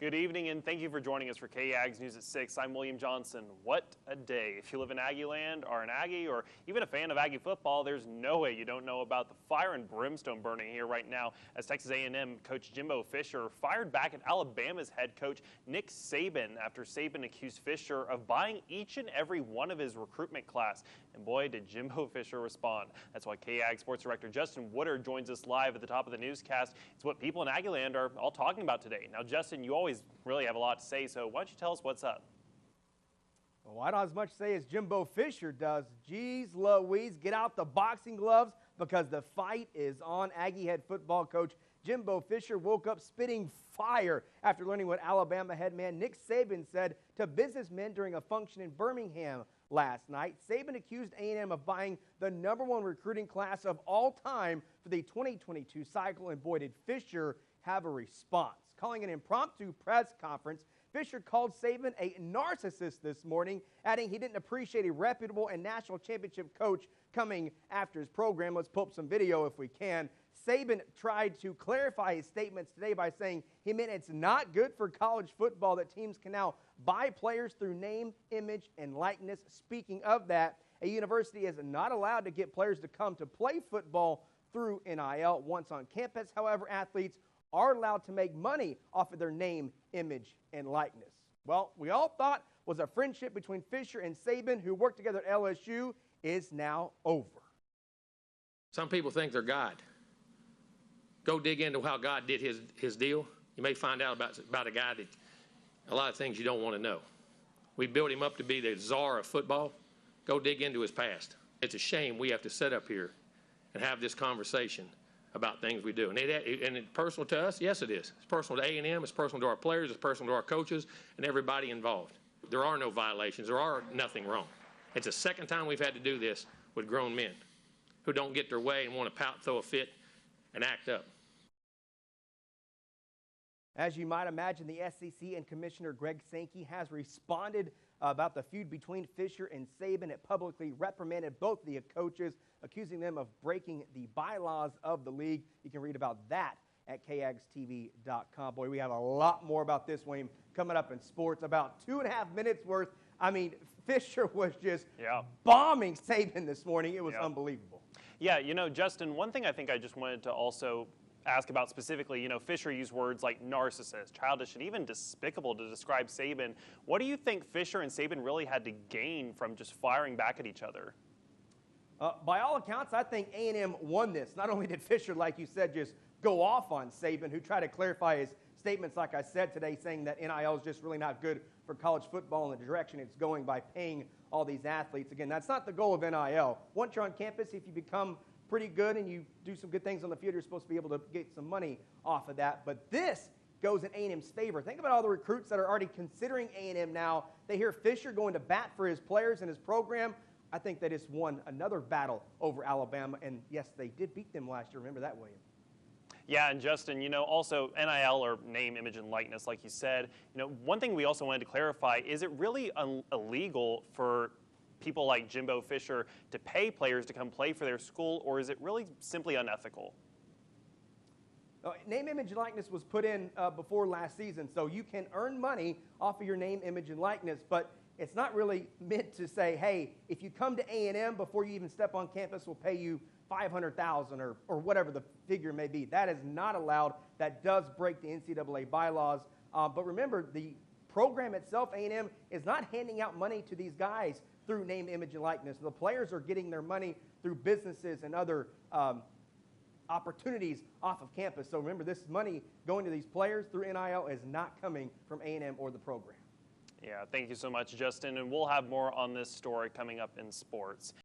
Good evening, and thank you for joining us for KAGS News at 6. I'm William Johnson. What a day. If you live in Aggie land, are an Aggie, or even a fan of Aggie football, there's no way you don't know about the fire and brimstone burning here right now as Texas A&M coach Jimbo Fisher fired back at Alabama's head coach Nick Saban after Saban accused Fisher of buying each and every one of his recruitment class. And boy, did Jimbo Fisher respond. That's why KAGS Sports Director Justin Woodard joins us live at the top of the newscast. It's what people in Aggie land are all talking about today. Now, Justin, you always really have a lot to say, so why don't you tell us what's up? Well, I don't have as much to say as Jimbo Fisher does. Geez Louise, get out the boxing gloves because the fight is on. Aggie head football coach Jimbo Fisher woke up spitting fire after learning what Alabama head man Nick Saban said to businessmen during a function in Birmingham last night. Saban accused A&M of buying the #1 recruiting class of all time for the 2022 cycle, and boy, did Fisher have a response. Calling an impromptu press conference, Fisher called Saban a narcissist this morning, adding he didn't appreciate a reputable and national championship coach coming after his program. Let's pull up some video if we can. Saban tried to clarify his statements today by saying he meant it's not good for college football that teams can now buy players through name, image, and likeness. Speaking of that, a university is not allowed to get players to come to play football through NIL. Once on campus, however, athletes are allowed to make money off of their name, image, and likeness. Well, we all thought was a friendship between Fisher and Saban, who worked together at LSU, is now over. Some people think they're God. Go dig into how God did his deal. You may find out about a guy that a lot of things you don't want to know. We built him up to be the czar of football. Go dig into his past. It's a shame we have to sit up here and have this conversation about things we do. And it's personal to us? Yes, it is. It's personal to A&M. It's personal to our players. It's personal to our coaches and everybody involved. There are no violations. There are nothing wrong. It's the second time we've had to do this with grown men who don't get their way and want to pout, throw a fit, and act up. As you might imagine, the SEC and Commissioner Greg Sankey has responded about the feud between Fisher and Saban. It publicly reprimanded both the coaches, accusing them of breaking the bylaws of the league. You can read about that at KAGSTV.com. Boy, we have a lot more about this, William, coming up in sports. About 2.5 minutes worth. I mean, Fisher was just bombing Saban this morning. It was unbelievable. Yeah, you know, Justin, one thing I think I just wanted to also ask about specifically, you know, Fisher used words like narcissist, childish, and even despicable to describe Saban. What do you think Fisher and Saban really had to gain from just firing back at each other? By all accounts, I think A&M won this. Not only did Fisher, like you said, just go off on Saban, who tried to clarify his statements, like I said today, saying that NIL is just really not good for college football in the direction it's going by paying all these athletes. Again, that's not the goal of NIL. Once you're on campus, if you become pretty good and you do some good things on the field, you're supposed to be able to get some money off of that. But this goes in A&M's favor. Think about all the recruits that are already considering A&M now. They hear Fisher going to bat for his players and his program. I think they just won another battle over Alabama. And yes, they did beat them last year. Remember that, William? Yeah, and Justin, you know, also NIL, or name, image, and likeness, like you said, you know, one thing we also wanted to clarify, is it really illegal for people like Jimbo Fisher to pay players to come play for their school, or is it really simply unethical? Name, image, and likeness was put in before last season, so you can earn money off of your name, image, and likeness, but it's not really meant to say, hey, if you come to A&M before you even step on campus, we'll pay you $500,000 or whatever the figure may be. That is not allowed. That does break the NCAA bylaws. But remember, the program itself, A&M, is not handing out money to these guys through name, image, and likeness. The players are getting their money through businesses and other opportunities off of campus. So remember, this money going to these players through NIL is not coming from A&M or the program. Yeah, thank you so much, Justin. And we'll have more on this story coming up in sports.